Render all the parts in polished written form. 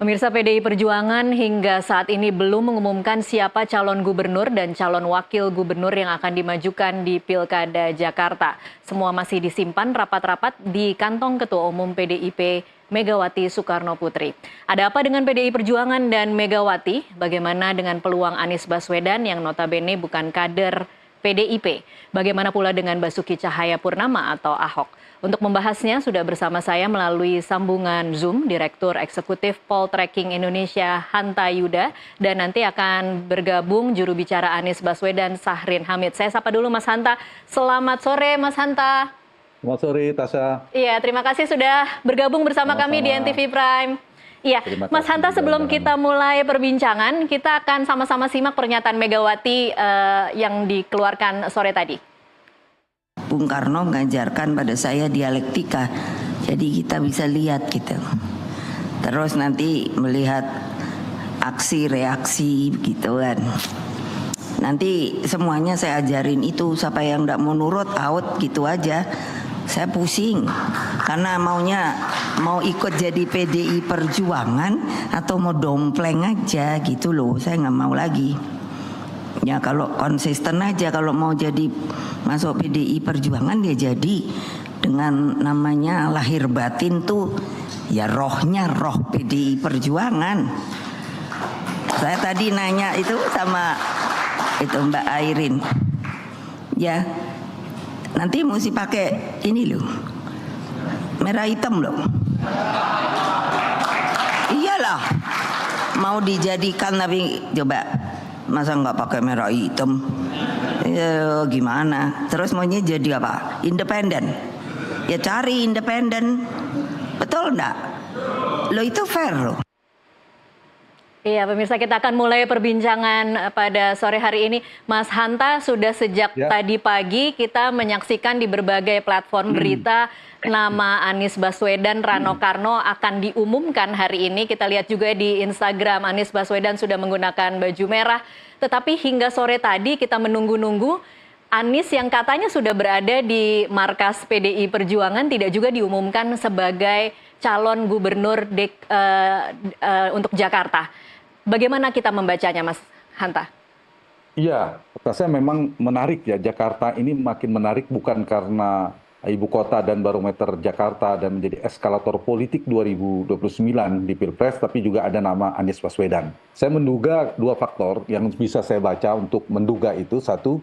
Pemirsa PDI Perjuangan hingga saat ini belum mengumumkan siapa calon gubernur dan calon wakil gubernur yang akan dimajukan di Pilkada Jakarta. Semua masih disimpan rapat-rapat di kantong Ketua Umum PDIP Megawati Soekarno Putri. Ada apa dengan PDI Perjuangan dan Megawati? Bagaimana dengan peluang Anies Baswedan yang notabene bukan kader PDIP? Bagaimana pula dengan Basuki Cahayapurnama atau Ahok? Untuk membahasnya sudah bersama saya melalui sambungan Zoom Direktur Eksekutif Poltreking Indonesia Hanta Yuda dan nanti akan bergabung juru bicara Anies Baswedan Sahrin Hamid. Saya sapa dulu Mas Hanta. Selamat sore Mas Hanta. Selamat sore Tasya. Iya, terima kasih sudah bergabung bersama kami di NTV Prime. Iya, Mas Hanta, sebelum kita mulai perbincangan, kita akan sama-sama simak pernyataan Megawati yang dikeluarkan sore tadi. Bung Karno mengajarkan pada saya dialektika, jadi kita bisa lihat gitu. Terus nanti melihat aksi reaksi gitu kan. Nanti semuanya saya ajarin itu, siapa yang tidak mau nurut out gitu aja. Saya pusing karena mau ikut jadi PDI Perjuangan atau mau dompleng aja gitu loh. Saya nggak mau lagi. Ya kalau konsisten aja, kalau mau jadi masuk PDI Perjuangan ya jadi dengan namanya lahir batin tuh ya rohnya roh PDI Perjuangan. Saya tadi nanya itu sama itu Mbak Airin, ya nanti mesti pakai ini loh, merah hitam loh. Iyalah mau dijadikan, tapi coba masa nggak pakai merah hitam? Ya, gimana? Terus maunya jadi apa? Independen? Ya cari independen, betul enggak? Lo itu fair loh. Iya, pemirsa, kita akan mulai perbincangan pada sore hari ini. Mas Hanta, sudah sejak tadi pagi kita menyaksikan di berbagai platform berita nama Anies Baswedan, Rano Karno akan diumumkan hari ini. Kita lihat juga di Instagram Anies Baswedan sudah menggunakan baju merah. Tetapi hingga sore tadi kita menunggu-nunggu Anies yang katanya sudah berada di markas PDI Perjuangan tidak juga diumumkan sebagai calon gubernur untuk Jakarta. Bagaimana kita membacanya, Mas Hanta? Iya, saya memang menarik ya. Jakarta ini makin menarik bukan karena ibu kota dan barometer Jakarta dan menjadi eskalator politik 2029 di Pilpres, tapi juga ada nama Anies Baswedan. Saya menduga dua faktor yang bisa saya baca untuk menduga itu. Satu,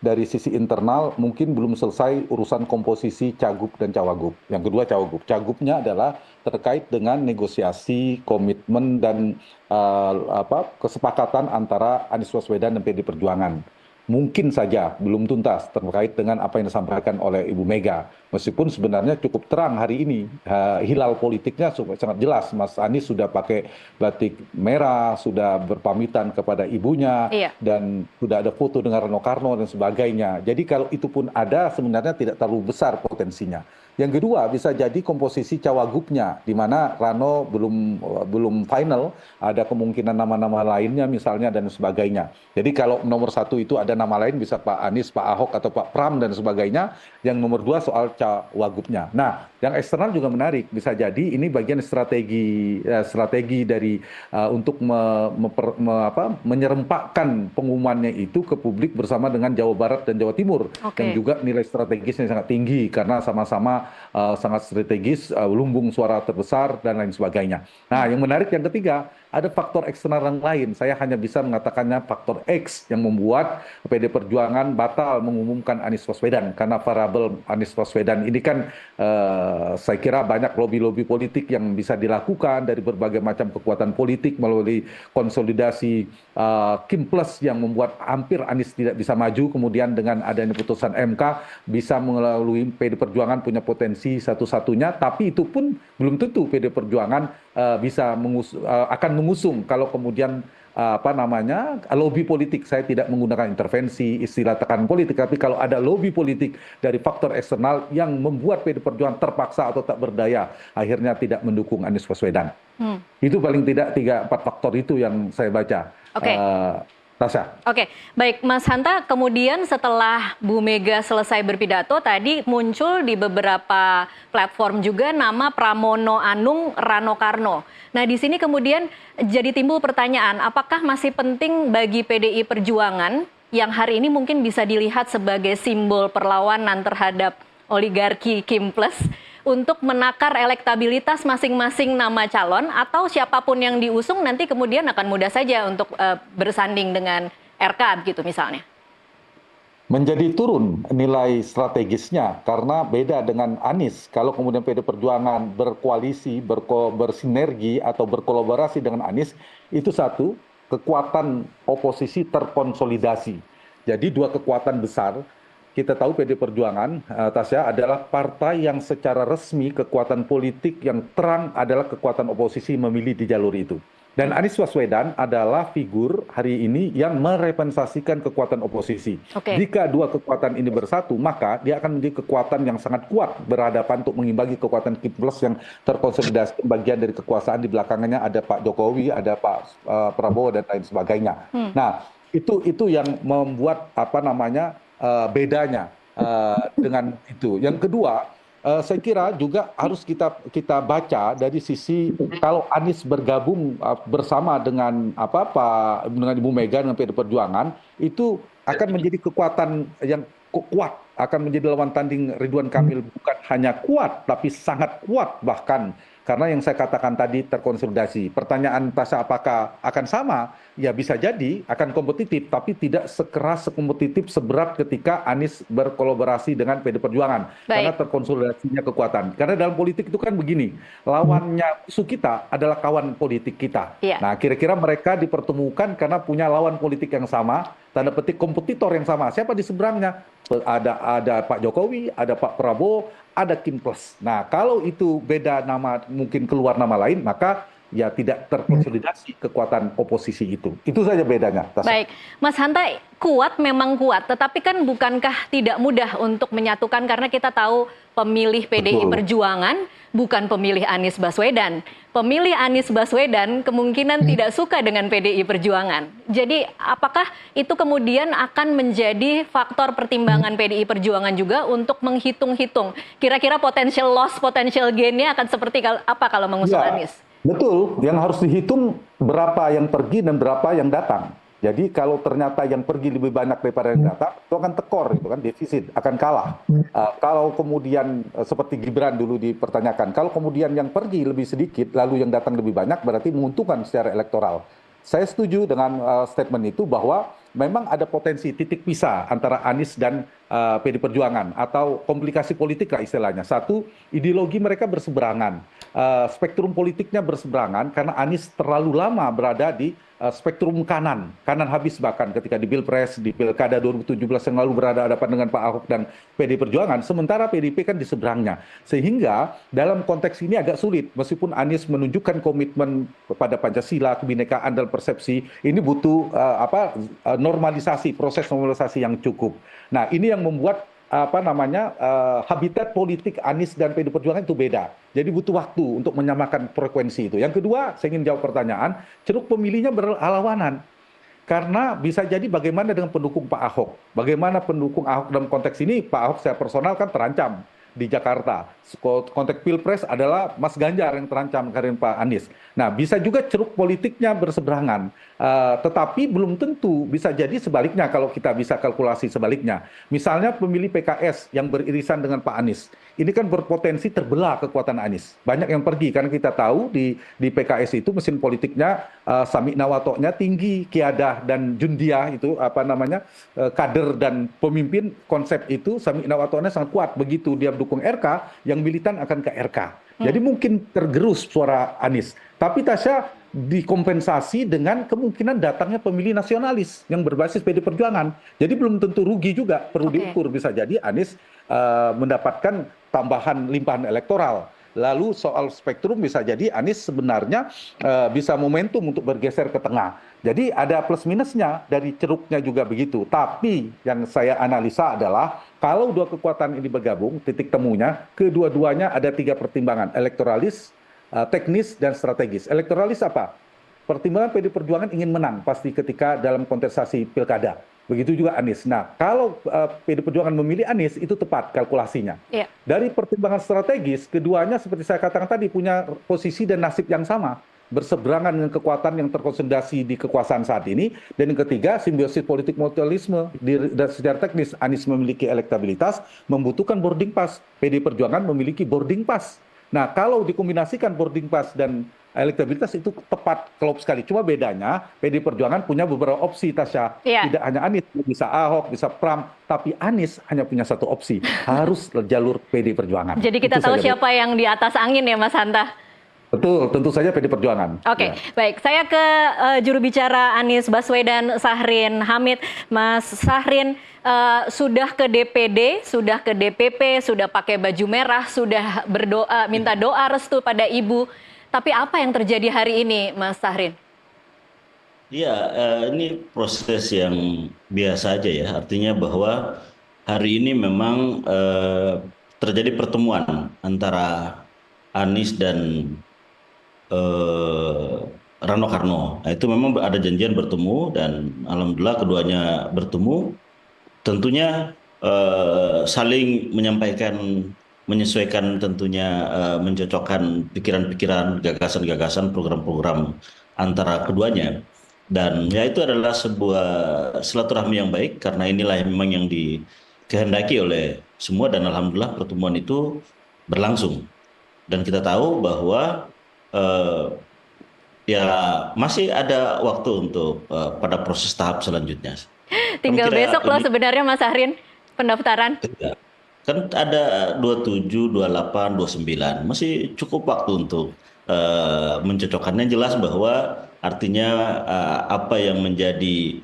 dari sisi internal mungkin belum selesai urusan komposisi Cagup dan Cawagup. Yang kedua Cawagup. Cagupnya adalah terkait dengan negosiasi, komitmen dan kesepakatan antara Anies Baswedan dan PDI Perjuangan. Mungkin saja belum tuntas terkait dengan apa yang disampaikan oleh Ibu Mega. Meskipun sebenarnya cukup terang hari ini, hilal politiknya sangat jelas. Mas Anies sudah pakai batik merah, sudah berpamitan kepada ibunya, dan sudah ada foto dengan Rano Karno dan sebagainya. Jadi kalau itu pun ada, sebenarnya tidak terlalu besar potensinya. Yang kedua, bisa jadi komposisi cawagupnya, di mana Rano belum final, ada kemungkinan nama-nama lainnya misalnya dan sebagainya. Jadi kalau nomor satu itu ada nama lain, bisa Pak Anies, Pak Ahok, atau Pak Pram dan sebagainya. Yang nomor dua soal cawagupnya. Nah, yang eksternal juga menarik, bisa jadi ini bagian strategi dari untuk menyerempakkan pengumumannya itu ke publik bersama dengan Jawa Barat dan Jawa Timur, yang juga nilai strategisnya sangat tinggi karena sama-sama sangat strategis, lumbung suara terbesar dan lain sebagainya. Nah, yang menarik yang ketiga, ada faktor eksternal yang lain. Saya hanya bisa mengatakannya faktor X yang membuat PDI Perjuangan batal mengumumkan Anies Baswedan, karena variabel Anies Baswedan ini kan saya kira banyak lobi-lobi politik yang bisa dilakukan dari berbagai macam kekuatan politik melalui konsolidasi Kim Plus yang membuat hampir Anies tidak bisa maju, kemudian dengan adanya putusan MK bisa melalui PDI Perjuangan punya potensi satu-satunya, tapi itu pun belum tentu PDI Perjuangan akan mengusung kalau kemudian lobby politik. Saya tidak menggunakan intervensi istilah tekanan politik, tapi kalau ada lobby politik dari faktor eksternal yang membuat PDI Perjuangan terpaksa atau tak berdaya akhirnya tidak mendukung Anies Baswedan. Itu paling tidak 3-4 faktor itu yang saya baca. Tasya. Oke, baik Mas Hanta, kemudian setelah Bu Mega selesai berpidato, tadi muncul di beberapa platform juga nama Pramono Anung Rano Karno. Nah, di sini kemudian jadi timbul pertanyaan, apakah masih penting bagi PDI Perjuangan yang hari ini mungkin bisa dilihat sebagai simbol perlawanan terhadap oligarki Kim Plus untuk menakar elektabilitas masing-masing nama calon, atau siapapun yang diusung nanti kemudian akan mudah saja untuk bersanding dengan RK gitu misalnya? Menjadi turun nilai strategisnya karena beda dengan Anies. Kalau kemudian PD Perjuangan berkoalisi, bersinergi atau berkolaborasi dengan Anies, itu satu, kekuatan oposisi terkonsolidasi. Jadi dua kekuatan besar. Kita tahu PD Perjuangan, Tasya, adalah partai yang secara resmi kekuatan politik yang terang adalah kekuatan oposisi memilih di jalur itu. Dan Anies Baswedan adalah figur hari ini yang merepresentasikan kekuatan oposisi. Jika dua kekuatan ini bersatu, maka dia akan menjadi kekuatan yang sangat kuat berhadapan untuk mengimbangi kekuatan Kim Plus yang terkonsolidasi bagian dari kekuasaan. Di belakangnya ada Pak Jokowi, ada Pak Prabowo, dan lain sebagainya. Nah, itu yang membuat bedanya dengan itu. Yang kedua, saya kira juga harus kita baca dari sisi kalau Anies bergabung bersama dengan dengan Ibu Mega dengan PD Perjuangan, itu akan menjadi kekuatan yang kuat, akan menjadi lawan tanding Ridwan Kamil, bukan hanya kuat tapi sangat kuat bahkan. Karena yang saya katakan tadi terkonsolidasi. Pertanyaan Tasya apakah akan sama? Ya bisa jadi akan kompetitif, tapi tidak sekeras, sekompetitif, seberat ketika Anies berkolaborasi dengan PD Perjuangan. Karena terkonsolidasinya kekuatan. Karena dalam politik itu kan begini, lawannya musuh kita adalah kawan politik kita. Nah, kira-kira mereka dipertemukan karena punya lawan politik yang sama, tanda petik kompetitor yang sama. Siapa di seberangnya? Ada Pak Jokowi, ada Pak Prabowo, ada Kim Plus. Nah, kalau itu beda nama, mungkin keluar nama lain, maka ya tidak terkonsolidasi kekuatan oposisi itu. Itu saja bedanya. Baik, Mas Hanta, kuat memang kuat, tetapi kan bukankah tidak mudah untuk menyatukan, karena kita tahu pemilih PDI Perjuangan bukan pemilih Anies Baswedan. Pemilih Anies Baswedan kemungkinan tidak suka dengan PDI Perjuangan. Jadi apakah itu kemudian akan menjadi faktor pertimbangan PDI Perjuangan juga untuk menghitung-hitung kira-kira potential loss, potential gain-nya akan seperti apa kalau mengusung Anies? Betul, yang harus dihitung berapa yang pergi dan berapa yang datang. Jadi kalau ternyata yang pergi lebih banyak daripada yang datang, itu akan tekor, itu kan defisit, akan kalah. Kalau kemudian seperti Gibran dulu dipertanyakan, kalau kemudian yang pergi lebih sedikit, lalu yang datang lebih banyak, berarti menguntungkan secara elektoral. Saya setuju dengan statement itu bahwa memang ada potensi titik pisah antara Anies dan PD Perjuangan atau komplikasi politik lah istilahnya. Satu, ideologi mereka berseberangan, spektrum politiknya berseberangan karena Anies terlalu lama berada di spektrum kanan habis, bahkan ketika di Pilpres, di Pilkada 2017 yang lalu berhadapan dengan Pak Ahok dan PD Perjuangan, sementara PDIP kan di seberangnya. Sehingga dalam konteks ini agak sulit, meskipun Anies menunjukkan komitmen kepada Pancasila, kebinekaan dan persepsi, ini butuh normalisasi, proses normalisasi yang cukup. Nah, ini yang membuat habitat politik Anies dan PD Perjuangan itu beda. Jadi butuh waktu untuk menyamakan frekuensi itu. Yang kedua, saya ingin jawab pertanyaan, ceruk pemilihnya berlawanan. Karena bisa jadi bagaimana dengan pendukung Pak Ahok. Bagaimana pendukung Ahok dalam konteks ini, Pak Ahok secara personal kan terancam di Jakarta. Konteks Pilpres adalah Mas Ganjar yang terancam karena Pak Anies. Nah, bisa juga ceruk politiknya berseberangan. Tetapi belum tentu, bisa jadi sebaliknya kalau kita bisa kalkulasi sebaliknya. Misalnya pemilih PKS yang beririsan dengan Pak Anies. Ini kan berpotensi terbelah kekuatan Anies. Banyak yang pergi karena kita tahu di PKS itu mesin politiknya Samik Nawatoknya tinggi, Kiadah dan Jundiah itu kader dan pemimpin konsep itu Samik Nawatoknya sangat kuat. Begitu dia dukung RK, yang militan akan ke RK. Jadi mungkin tergerus suara Anies. Tapi Tasya dikompensasi dengan kemungkinan datangnya pemilih nasionalis yang berbasis PD Perjuangan. Jadi belum tentu rugi juga, perlu diukur. Bisa jadi Anies mendapatkan tambahan limpahan elektoral. Lalu soal spektrum bisa jadi Anies sebenarnya bisa momentum untuk bergeser ke tengah. Jadi ada plus minusnya dari ceruknya juga begitu. Tapi yang saya analisa adalah kalau dua kekuatan ini bergabung, titik temunya, kedua-duanya ada 3 pertimbangan, elektoralis, teknis, dan strategis. Elektoralis apa? pertimbangan PD Perjuangan ingin menang pasti ketika dalam kontestasi pilkada. Begitu juga Anies. Nah, kalau PD Perjuangan memilih Anies itu tepat kalkulasinya. Iya. Dari pertimbangan strategis, keduanya seperti saya katakan tadi punya posisi dan nasib yang sama, berseberangan dengan kekuatan yang terkonsolidasi di kekuasaan saat ini. Dan yang ketiga, simbiosis politik mutualisme. Secara teknis, Anies memiliki elektabilitas, membutuhkan boarding pass. PD Perjuangan memiliki boarding pass. Nah, kalau dikombinasikan boarding pass dan elektabilitas itu tepat klop sekali. Cuma bedanya PD Perjuangan punya beberapa opsi, Tasya. Iya. Tidak hanya Anies, bisa Ahok, bisa Pram, tapi Anies hanya punya satu opsi, harus jalur PD Perjuangan. Jadi kita Itu tahu saja, siapa yang di atas angin ya Mas Hanta. Betul, tentu saja PD Perjuangan. Oke, Ya. baik. Saya ke juru bicara Anies Baswedan, Syahrin Hamid. Mas Syahrin, sudah ke DPD, sudah ke DPP, sudah pakai baju merah, sudah berdoa, minta doa restu pada Ibu. Tapi apa yang terjadi hari ini, Mas Syahrin? Iya, ini proses yang biasa aja ya. Artinya bahwa hari ini memang terjadi pertemuan antara Anies dan Rano Karno. Nah, itu memang ada janjian bertemu dan alhamdulillah keduanya bertemu. Tentunya saling menyampaikan, menyesuaikan tentunya, mencocokkan pikiran-pikiran, gagasan-gagasan, program-program antara keduanya. Dan ya itu adalah sebuah silaturahmi yang baik karena inilah memang yang dikehendaki oleh semua dan alhamdulillah pertemuan itu berlangsung. Dan kita tahu bahwa ya masih ada waktu untuk pada proses tahap selanjutnya. Tinggal Kira besok loh ini sebenarnya Mas Syahrin pendaftaran. ya, kan ada 27, 28, 29. Masih cukup waktu untuk mencocokkannya. Jelas bahwa artinya apa yang menjadi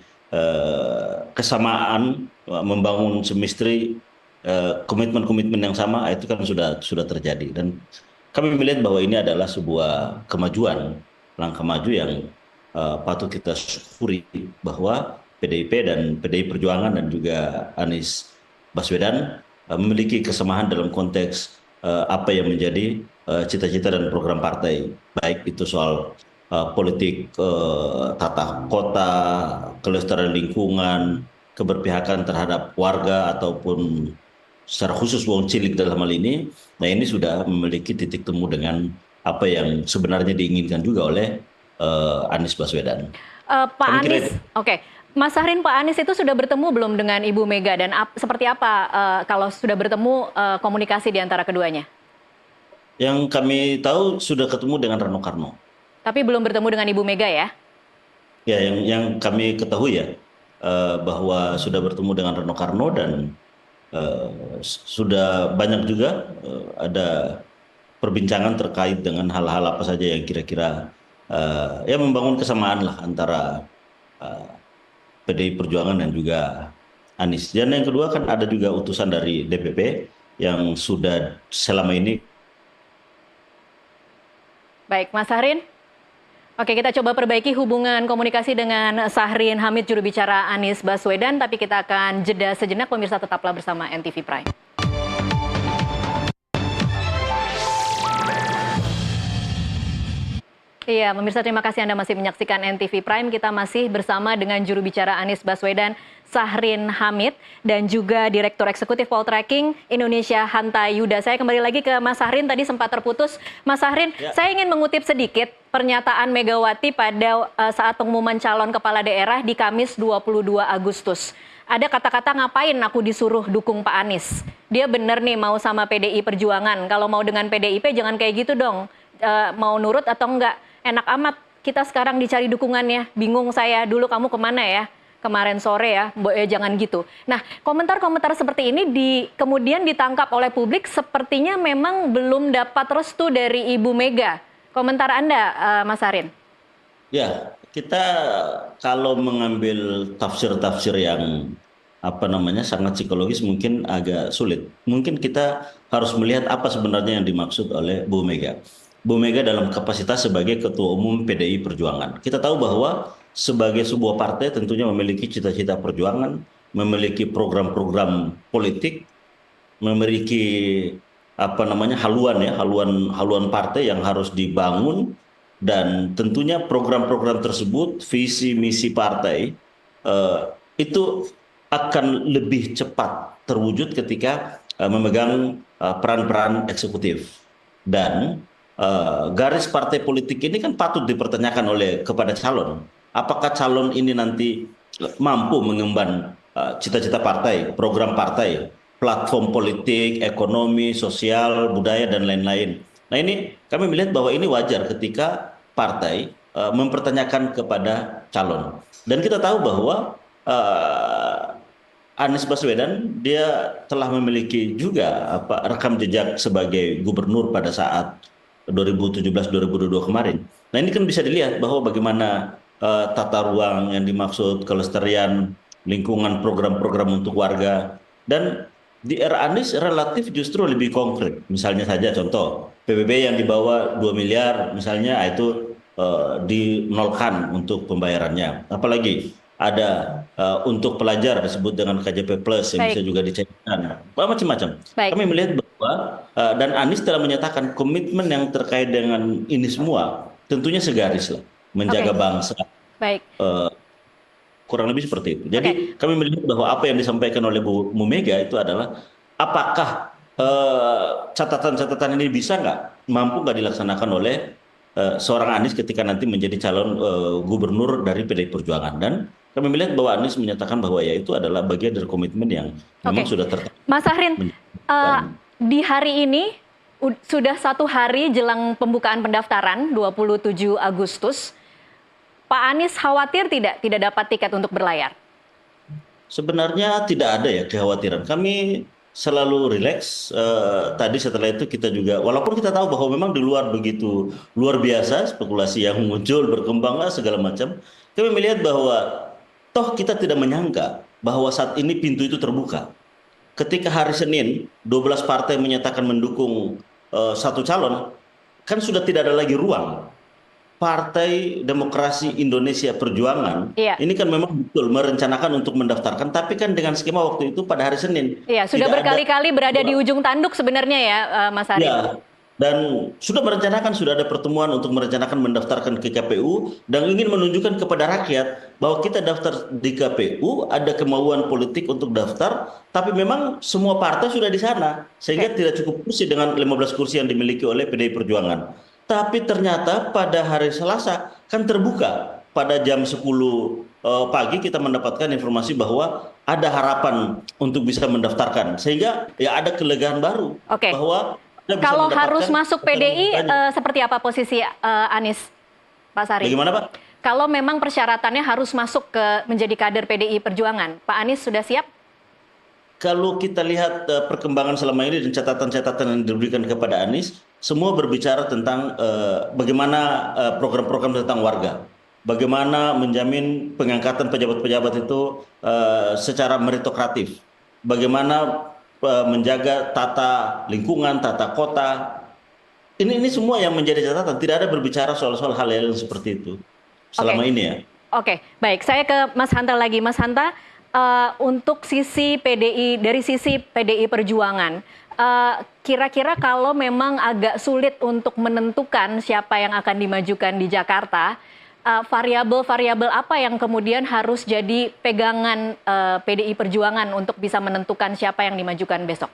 kesamaan membangun semistri komitmen-komitmen yang sama itu kan sudah terjadi dan kami melihat bahwa ini adalah sebuah kemajuan, langkah maju yang patut kita syukuri bahwa PDIP dan PDI Perjuangan dan juga Anies Baswedan memiliki kesamaan dalam konteks apa yang menjadi cita-cita dan program partai, baik itu soal politik tata kota, kelestarian lingkungan, keberpihakan terhadap warga ataupun secara khusus wong cilik dalam hal ini. Nah ini sudah memiliki titik temu dengan apa yang sebenarnya diinginkan juga oleh Anies Baswedan. Pak Kami kira Anies, itu. oke. Mas Syahrin, Pak Anies itu sudah bertemu belum dengan Ibu Mega dan seperti apa kalau sudah bertemu komunikasi di antara keduanya? Yang kami tahu sudah ketemu dengan Rano Karno. Tapi belum bertemu dengan Ibu Mega ya? Ya, yang kami ketahui ya bahwa sudah bertemu dengan Rano Karno dan sudah banyak juga ada perbincangan terkait dengan hal-hal apa saja yang kira-kira ya membangun kesamaan lah antara PDI Perjuangan dan juga Anies. Dan yang kedua kan ada juga utusan dari DPP yang sudah selama ini. Baik, Mas Syahrin. Oke, kita coba perbaiki hubungan komunikasi dengan Syahrin Hamid, juru bicara Anies Baswedan. Tapi kita akan jeda sejenak, pemirsa tetaplah bersama NTV Prime. Iya, pemirsa terima kasih Anda masih menyaksikan NTV Prime. Kita masih bersama dengan juru bicara Anies Baswedan, Syahrin Hamid, dan juga Direktur Eksekutif Poltreking Indonesia, Hanta Yuda. Saya kembali lagi ke Mas Syahrin, tadi sempat terputus. Mas Syahrin, Ya. saya ingin mengutip sedikit pernyataan Megawati pada saat pengumuman calon kepala daerah di Kamis 22 Agustus. Ada kata-kata ngapain aku disuruh dukung Pak Anies. Dia bener nih mau sama PDI Perjuangan. Kalau mau dengan PDIP jangan kayak gitu dong. Mau nurut atau enggak? Enak amat kita sekarang dicari dukungannya. Bingung saya, dulu kamu kemana ya? Kemarin sore ya, jangan gitu. Nah, komentar-komentar seperti ini kemudian ditangkap oleh publik sepertinya memang belum dapat restu dari Ibu Mega. Komentar Anda, Mas Syahrin? Ya, kita kalau mengambil tafsir-tafsir yang sangat psikologis mungkin agak sulit. Mungkin kita harus melihat apa sebenarnya yang dimaksud oleh Bu Mega. Bu Mega dalam kapasitas sebagai Ketua Umum PDI Perjuangan. Kita tahu bahwa sebagai sebuah partai tentunya memiliki cita-cita perjuangan, memiliki program-program politik, memiliki haluan partai yang harus dibangun Dan tentunya program-program tersebut, visi misi partai eh, itu akan lebih cepat terwujud ketika memegang peran-peran eksekutif. Dan garis partai politik ini kan patut dipertanyakan oleh kepada calon. Apakah calon ini nanti mampu mengemban cita-cita partai, program partai, platform politik, ekonomi, sosial, budaya, dan lain-lain. Nah ini kami melihat bahwa ini wajar ketika partai mempertanyakan kepada calon. Dan kita tahu bahwa Anies Baswedan dia telah memiliki juga rekam jejak sebagai gubernur pada saat 2017-2022 kemarin. Nah ini kan bisa dilihat bahwa bagaimana tata ruang yang dimaksud, kelestarian lingkungan, program-program untuk warga, dan di era Anies relatif justru lebih konkret. Misalnya saja contoh PBB yang dibawa 2 miliar misalnya itu dinolkan untuk pembayarannya. Apalagi ada untuk pelajar disebut dengan KJP Plus yang Baik. bisa juga dicairkan, macam-macam. Baik. Kami melihat bahwa dan Anies telah menyatakan komitmen yang terkait dengan ini semua tentunya segaris lah, menjaga Oke. bangsa, Baik. kurang lebih seperti itu. Jadi kami melihat bahwa apa yang disampaikan oleh Bu Mega itu adalah apakah catatan-catatan ini bisa mampu nggak dilaksanakan oleh seorang Anies ketika nanti menjadi calon gubernur dari PDI Perjuangan. Dan kami melihat bahwa Anies menyatakan bahwa ya itu adalah bagian dari komitmen yang memang sudah Mas Ahrin, di hari ini sudah 1 hari jelang pembukaan pendaftaran 27 Agustus. Pak Anies khawatir tidak dapat tiket untuk berlayar? Sebenarnya tidak ada ya kekhawatiran. Kami selalu rileks. Tadi setelah itu kita juga, walaupun kita tahu bahwa memang di luar begitu luar biasa spekulasi yang muncul, berkembang segala macam. Kami melihat bahwa toh kita tidak menyangka bahwa saat ini pintu itu terbuka. Ketika hari Senin 12 partai menyatakan mendukung satu calon, kan sudah tidak ada lagi ruang. Partai Demokrasi Indonesia Perjuangan ini kan memang betul merencanakan untuk mendaftarkan, tapi kan dengan skema waktu itu pada hari Senin. Iya, sudah berkali-kali berada di ujung tanduk sebenarnya ya, Mas Ari. Ya, dan sudah merencanakan, sudah ada pertemuan untuk merencanakan mendaftarkan ke KPU dan ingin menunjukkan kepada rakyat bahwa kita daftar di KPU, ada kemauan politik untuk daftar, tapi memang semua partai sudah di sana, sehingga tidak cukup kursi dengan 15 kursi yang dimiliki oleh PDI Perjuangan. Tapi ternyata pada hari Selasa kan terbuka. Pada jam 10 pagi kita mendapatkan informasi bahwa ada harapan untuk bisa mendaftarkan. Sehingga ya ada kelegaan baru. Bahwa kalau harus masuk PDI seperti apa posisi Anies, Pak Sari? Bagaimana Pak? Kalau memang persyaratannya harus masuk menjadi kader PDI Perjuangan, Pak Anies sudah siap? Kalau kita lihat perkembangan selama ini dan catatan-catatan yang diberikan kepada Anies, semua berbicara tentang bagaimana program-program tentang warga, bagaimana menjamin pengangkatan pejabat-pejabat itu secara meritokratif, bagaimana menjaga tata lingkungan, tata kota. Ini semua yang menjadi catatan. Tidak ada berbicara soal-soal hal-hal yang seperti itu selama ini ya. Oke, baik. Saya ke Mas Hanta lagi, Mas Hanta. Untuk sisi PDI, dari sisi PDI Perjuangan, kira-kira kalau memang agak sulit untuk menentukan siapa yang akan dimajukan di Jakarta, variabel-variabel apa yang kemudian harus jadi pegangan PDI Perjuangan untuk bisa menentukan siapa yang dimajukan besok?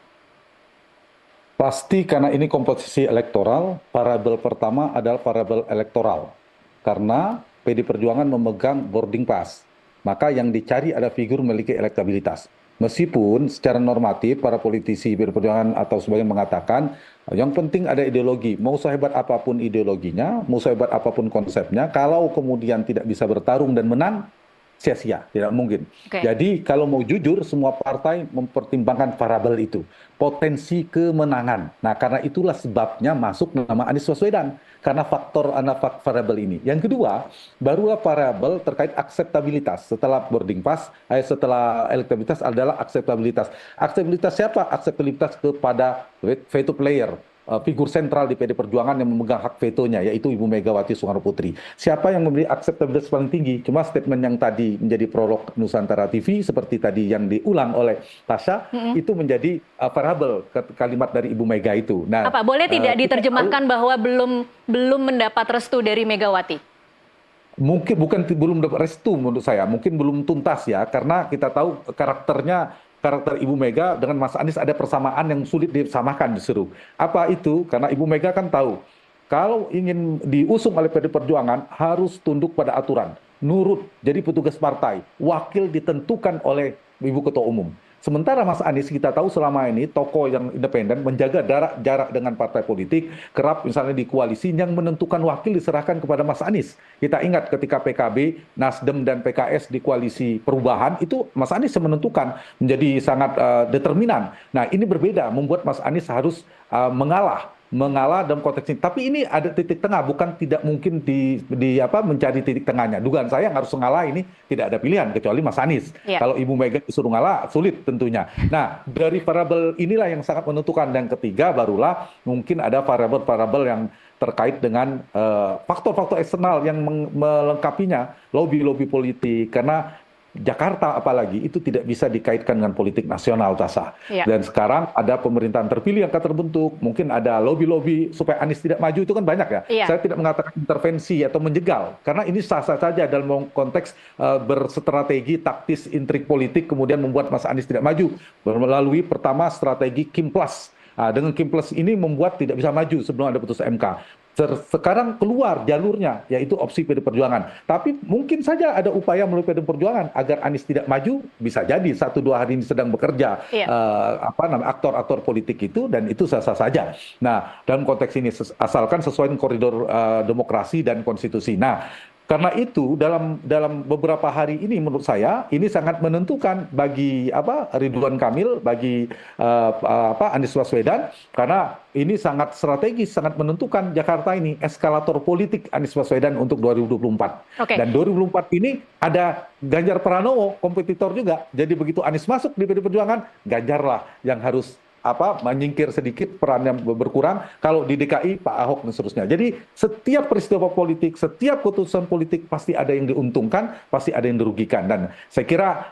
Pasti karena ini komposisi elektoral, variabel pertama adalah variabel elektoral. Karena PDI Perjuangan memegang boarding pass. Maka yang dicari ada figur memiliki elektabilitas. Meskipun secara normatif para politisi PDI Perjuangan atau sebagian mengatakan yang penting ada ideologi. Mau sehebat apapun ideologinya, mau sehebat apapun konsepnya, kalau kemudian tidak bisa bertarung dan menang, sia-sia, tidak mungkin. Jadi kalau mau jujur, semua partai mempertimbangkan variabel itu, potensi kemenangan. Nah karena itulah sebabnya masuk nama Anies Baswedan, karena faktor variabel ini. Yang kedua, barulah variabel terkait akseptabilitas. Setelah boarding pass, setelah elektabilitas adalah akseptabilitas. Akseptabilitas siapa? Akseptabilitas kepada veto player. figur sentral di PD Perjuangan yang memegang hak vetonya, yaitu Ibu Megawati Soekarno Putri. Siapa yang memberi akseptabilitas paling tinggi? Cuma statement yang tadi menjadi prolog Nusantara TV, seperti tadi yang diulang oleh Tasya, itu menjadi variabel kalimat dari Ibu Mega itu. Nah, apa boleh tidak diterjemahkan bahwa belum mendapat restu dari Megawati? Mungkin belum dapat restu menurut saya, mungkin belum tuntas ya, karena kita tahu karakter Ibu Mega dengan Mas Anies ada persamaan yang sulit disamakan justru. Apa itu? Karena Ibu Mega kan tahu kalau ingin diusung oleh PD Perjuangan harus tunduk pada aturan, nurut jadi petugas partai, wakil ditentukan oleh Ibu Ketua Umum. Sementara Mas Anies kita tahu selama ini tokoh yang independen menjaga jarak dengan partai politik, kerap misalnya di koalisi yang menentukan wakil diserahkan kepada Mas Anies. Kita ingat ketika PKB, Nasdem dan PKS di koalisi perubahan itu Mas Anies yang menentukan, menjadi sangat determinan. Nah, ini berbeda, membuat Mas Anies harus mengalah dalam konteks ini. Tapi ini ada titik tengah, bukan tidak mungkin mencari titik tengahnya. Dugaan saya yang harus mengalah ini tidak ada pilihan kecuali Mas Anies. Kalau Ibu Mega disuruh ngalah sulit tentunya. Nah, dari variabel inilah yang sangat menentukan. Dan ketiga barulah mungkin ada variabel-variabel yang terkait dengan faktor-faktor eksternal yang melengkapinya, lobby-lobby politik. Karena Jakarta apalagi itu tidak bisa dikaitkan dengan politik nasional, Tasa. Dan sekarang ada pemerintahan terpilih yang akan terbentuk, mungkin ada lobby-lobby supaya Anies tidak maju, itu kan banyak ya. Saya tidak mengatakan intervensi atau menjegal, karena ini sah-sah saja dalam konteks berstrategi taktis intrik politik kemudian membuat Mas Anies tidak maju melalui pertama strategi Kim Plus. Dengan Kim Plus ini membuat tidak bisa maju sebelum ada putus MK. Sekarang keluar jalurnya, yaitu opsi PD Perjuangan. Tapi mungkin saja ada upaya melalui PD Perjuangan agar Anies tidak maju, bisa jadi 1-2 hari ini sedang bekerja aktor-aktor politik itu, dan itu sah-sah saja. Nah, dalam konteks ini asalkan sesuai dengan koridor demokrasi dan konstitusi. Nah, karena itu dalam beberapa hari ini menurut saya ini sangat menentukan bagi Ridwan Kamil, bagi Anies Baswedan, karena ini sangat strategis, sangat menentukan Jakarta ini eskalator politik Anies Baswedan untuk 2024. Dan 2024 ini ada Ganjar Pranowo, kompetitor juga. Jadi begitu Anies masuk di PD Perjuangan, Ganjar lah yang harus menyingkir sedikit, perannya berkurang. Kalau di DKI Pak Ahok dan seterusnya. Jadi setiap peristiwa politik, setiap keputusan politik pasti ada yang diuntungkan, pasti ada yang dirugikan. Dan saya kira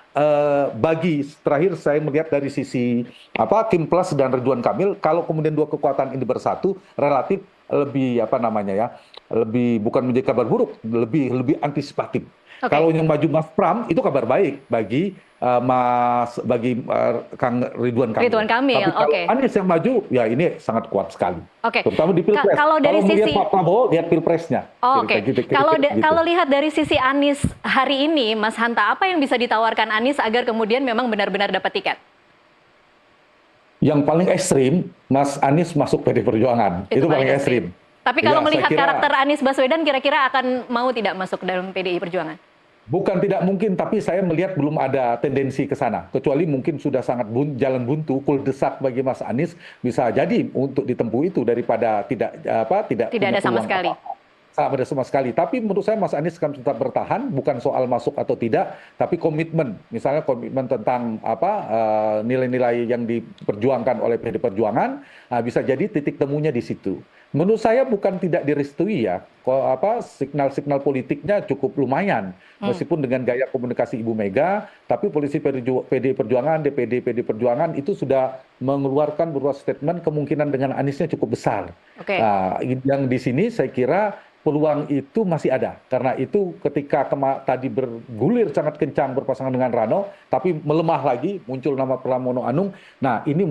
terakhir saya melihat dari sisi Kim Plus dan Ridwan Kamil, kalau kemudian dua kekuatan ini bersatu, relatif lebih lebih bukan menjadi kabar buruk, lebih antisipatif. Kalau yang maju Mas Pram itu kabar baik bagi Kang Ridwan Kamil. Tapi kalau Anies yang maju, ya ini sangat kuat sekali. Terutama di Pilpres. Kalau melihat Pak Prabowo, lihat Pilpresnya. Kalau lihat dari sisi Anies hari ini, Mas Hanta, apa yang bisa ditawarkan Anies agar kemudian memang benar-benar dapat tiket? Yang paling ekstrim, Mas Anies masuk PD Perjuangan. Itu paling ekstrim. Tapi kalau melihat karakter Anies Baswedan, kira-kira akan mau tidak masuk dalam PDI Perjuangan? Bukan tidak mungkin, tapi saya melihat belum ada tendensi ke sana. Kecuali mungkin sudah sangat jalan buntu, kuldesak bagi Mas Anies, bisa jadi untuk ditempuh itu daripada tidak ada sama sekali. Ada sama sekali. Tapi menurut saya Mas Anies akan tetap bertahan, bukan soal masuk atau tidak, tapi komitmen. Misalnya komitmen tentang nilai-nilai yang diperjuangkan oleh PD Perjuangan, bisa jadi titik temunya di situ. Menurut saya bukan tidak direstui ya, signal-signal politiknya cukup lumayan, meskipun dengan gaya komunikasi Ibu Mega, tapi polisi PD Perjuangan, DPD PD Perjuangan itu sudah mengeluarkan beberapa statement kemungkinan dengan Aniesnya cukup besar. Yang di sini saya kira peluang itu masih ada, karena itu ketika tadi bergulir sangat kencang berpasangan dengan Rano, tapi melemah lagi muncul nama Pramono Anung. Nah ini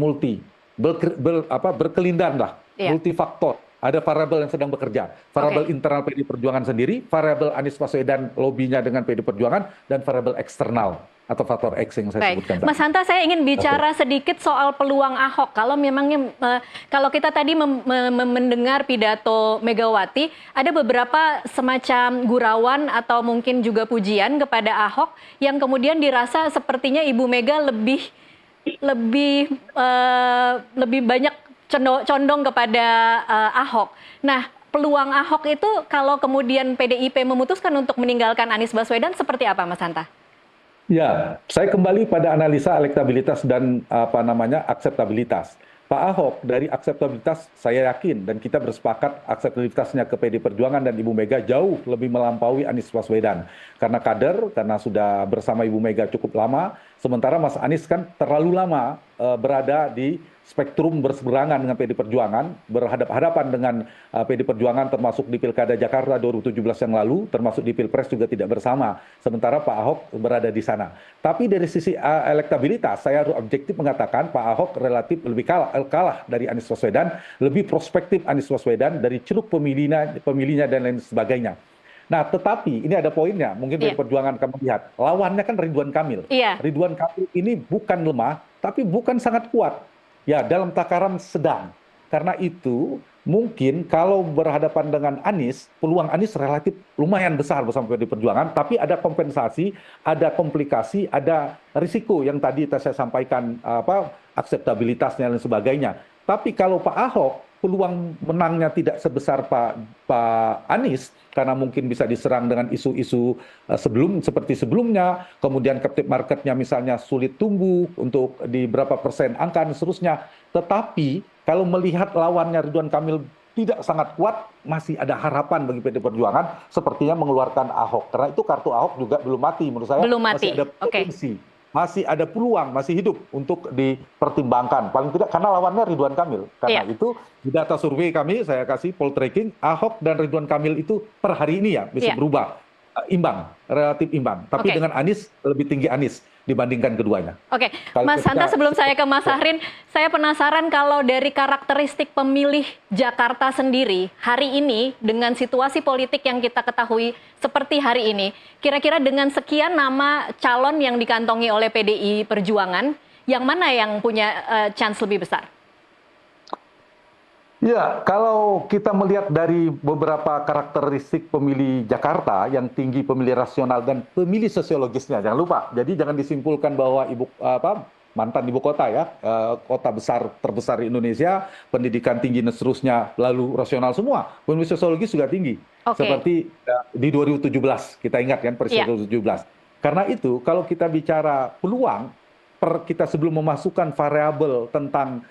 berkelindan lah, multifaktor. Ada variabel yang sedang bekerja, variabel internal PD Perjuangan sendiri, variabel Anies Baswedan lobbynya dengan PD Perjuangan, dan variabel eksternal atau faktor X yang saya sebutkan. Mas Hanta, saya ingin bicara sedikit soal peluang Ahok. Kalau memangnya kalau kita tadi mendengar pidato Megawati, ada beberapa semacam gurauan atau mungkin juga pujian kepada Ahok yang kemudian dirasa sepertinya Ibu Mega lebih banyak condong kepada Ahok. Nah, peluang Ahok itu kalau kemudian PDIP memutuskan untuk meninggalkan Anies Baswedan seperti apa, Mas Hanta? Ya, saya kembali pada analisa elektabilitas dan akseptabilitas. Pak Ahok dari akseptabilitas saya yakin dan kita bersepakat akseptabilitasnya ke PD Perjuangan dan Ibu Mega jauh lebih melampaui Anies Baswedan. Karena kader, karena sudah bersama Ibu Mega cukup lama, sementara Mas Anies kan terlalu lama berada di spektrum berseberangan dengan PD Perjuangan, berhadapan-hadapan dengan PD Perjuangan termasuk di Pilkada Jakarta 2017 yang lalu, termasuk di Pilpres juga tidak bersama. Sementara Pak Ahok berada di sana. Tapi dari sisi elektabilitas, saya harus objektif mengatakan Pak Ahok relatif lebih kalah dari Anies Baswedan, lebih prospektif Anies Baswedan dari ceruk pemilihnya dan lain sebagainya. Nah, tetapi ini ada poinnya, mungkin dari Perjuangan kamu lihat, lawannya kan Ridwan Kamil. Ridwan Kamil ini bukan lemah, tapi bukan sangat kuat. Ya, dalam takaran sedang. Karena itu, mungkin kalau berhadapan dengan Anies, peluang Anies relatif lumayan besar bersama PD Perjuangan, tapi ada kompensasi, ada komplikasi, ada risiko yang tadi saya sampaikan, akseptabilitasnya dan sebagainya. Tapi kalau Pak Ahok, peluang menangnya tidak sebesar Pak Anies, karena mungkin bisa diserang dengan isu-isu seperti sebelumnya, kemudian captive marketnya misalnya sulit tumbuh untuk di berapa persen angka dan seterusnya. Tetapi kalau melihat lawannya Ridwan Kamil tidak sangat kuat, masih ada harapan bagi PD Perjuangan sepertinya mengeluarkan Ahok. Karena itu kartu Ahok juga belum mati menurut saya. Belum mati. Masih ada potensi. Masih ada peluang, masih hidup untuk dipertimbangkan. Paling tidak karena lawannya Ridwan Kamil. Karena itu di data survei kami, saya kasih poll tracking, Ahok dan Ridwan Kamil itu per hari ini ya bisa berubah. Imbang, relatif imbang. Tapi dengan Anies, lebih tinggi Anies dibandingkan keduanya. Oke, Mas Hanta, sebelum saya ke Mas Sahrin, saya penasaran kalau dari karakteristik pemilih Jakarta sendiri, hari ini dengan situasi politik yang kita ketahui seperti hari ini, kira-kira dengan sekian nama calon yang dikantongi oleh PDI Perjuangan, yang mana yang punya chance lebih besar? Ya, kalau kita melihat dari beberapa karakteristik pemilih Jakarta yang tinggi pemilih rasional dan pemilih sosiologisnya, jangan lupa. Jadi jangan disimpulkan bahwa mantan ibu kota ya, kota terbesar di Indonesia, pendidikan tinggi dan seterusnya, lalu rasional semua. Pemilih sosiologis juga tinggi. Seperti di 2017, kita ingat kan peristiwa 2017. Karena itu, kalau kita bicara peluang, kita sebelum memasukkan variabel tentang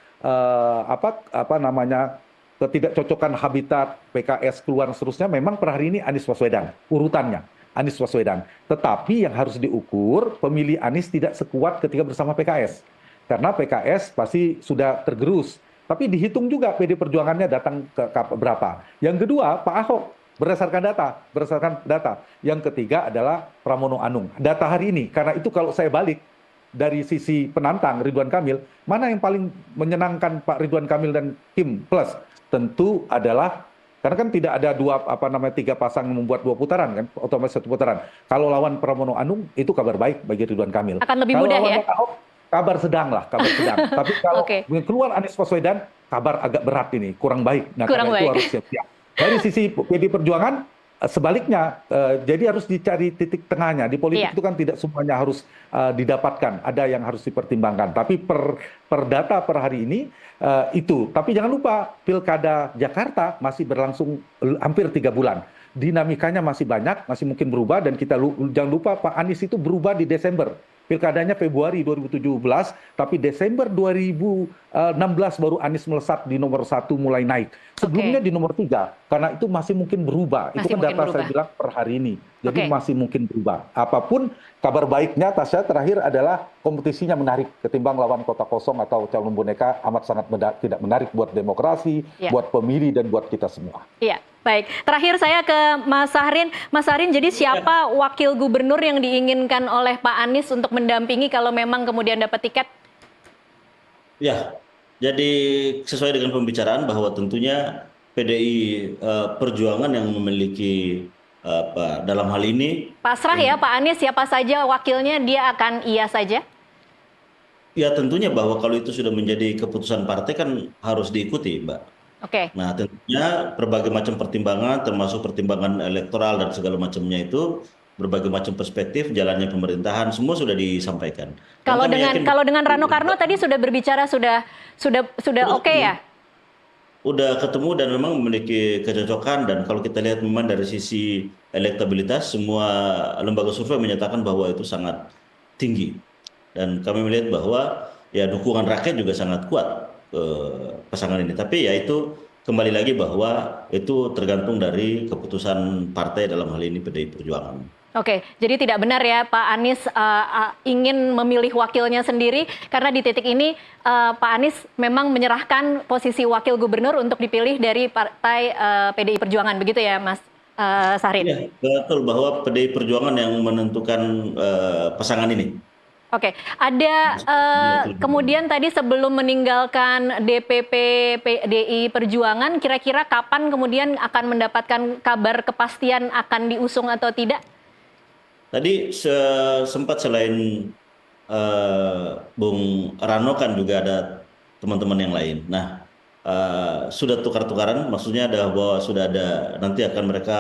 ketidakcocokan habitat, PKS keluar dan seterusnya, memang per hari ini Anies Baswedan, urutannya Anies Baswedan. Tetapi yang harus diukur, pemilih Anies tidak sekuat ketika bersama PKS. Karena PKS pasti sudah tergerus. Tapi dihitung juga PD Perjuangannya datang ke berapa. Yang kedua, Pak Ahok berdasarkan data. Yang ketiga adalah Pramono Anung. Data hari ini, karena itu kalau saya balik, dari sisi penantang Ridwan Kamil, mana yang paling menyenangkan Pak Ridwan Kamil dan Kim Plus? Tentu adalah, karena kan tidak ada tiga pasang membuat dua putaran kan, otomatis satu putaran. Kalau lawan Pramono Anung, itu kabar baik bagi Ridwan Kamil. Akan lebih mudah ya? Ahok, kabar sedang. Tapi kalau keluar Anies Baswedan, kabar agak berat ini, kurang baik. Nah, karena itu harus siap-siap. Dari sisi PD Perjuangan, sebaliknya, jadi harus dicari titik tengahnya. Di politik itu kan tidak semuanya harus didapatkan, ada yang harus dipertimbangkan. Tapi per data per hari ini itu. Tapi jangan lupa, Pilkada Jakarta masih berlangsung hampir 3 bulan. Dinamikanya masih banyak, masih mungkin berubah, dan jangan lupa Pak Anies itu berubah di Desember. Pilkadanya Februari 2017, tapi Desember 2016 baru Anies melesat di nomor 1 mulai naik. Sebelumnya di nomor 3, karena itu masih mungkin berubah. Itu kan data saya bilang per hari ini. Jadi masih mungkin berubah. Apapun, kabar baiknya Tasya terakhir adalah kompetisinya menarik ketimbang lawan kota kosong atau calon boneka amat sangat tidak menarik buat demokrasi, buat pemilih, dan buat kita semua. Iya. Baik, terakhir saya ke Mas Sahrin. Mas Sahrin, jadi siapa wakil gubernur yang diinginkan oleh Pak Anies untuk mendampingi kalau memang kemudian dapat tiket? Ya, jadi sesuai dengan pembicaraan bahwa tentunya PDI Perjuangan yang memiliki dalam hal ini. Pasrah ya Pak Anies, siapa saja wakilnya dia akan iya saja? Ya tentunya bahwa kalau itu sudah menjadi keputusan partai kan harus diikuti, Mbak. Nah, tentunya berbagai macam pertimbangan, termasuk pertimbangan elektoral dan segala macamnya itu, berbagai macam perspektif jalannya pemerintahan semua sudah disampaikan. Kalau dengan Rano Karno tadi sudah berbicara sudah oke ya? Udah ketemu dan memang memiliki kecocokan, dan kalau kita lihat memang dari sisi elektabilitas semua lembaga survei menyatakan bahwa itu sangat tinggi. Dan kami melihat bahwa ya dukungan rakyat juga sangat kuat. pasangan ini. Tapi ya itu kembali lagi bahwa itu tergantung dari keputusan partai dalam hal ini PDI Perjuangan. Oke, jadi tidak benar ya Pak Anies ingin memilih wakilnya sendiri karena di titik ini Pak Anies memang menyerahkan posisi wakil gubernur untuk dipilih dari partai PDI Perjuangan, begitu ya Mas Syahrin? Iya, betul bahwa PDI Perjuangan yang menentukan pasangan ini. Oke, ada kemudian tadi sebelum meninggalkan DPP PDI Perjuangan, kira-kira kapan kemudian akan mendapatkan kabar kepastian akan diusung atau tidak? Tadi sempat selain Bung Rano kan juga ada teman-teman yang lain. Nah, sudah tukar-tukaran, maksudnya ada bahwa sudah ada nanti akan mereka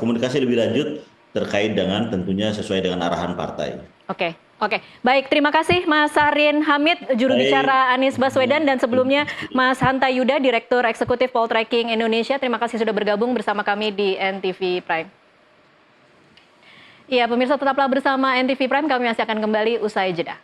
komunikasi lebih lanjut terkait dengan tentunya sesuai dengan arahan partai. Oke, oke. Baik, terima kasih Mas Syahrin Hamid, juru bicara Anies Baswedan, dan sebelumnya Mas Hanta Yuda, Direktur Eksekutif Poltreking Indonesia. Terima kasih sudah bergabung bersama kami di NTV Prime. Ya, pemirsa tetaplah bersama NTV Prime, kami masih akan kembali usai jeda.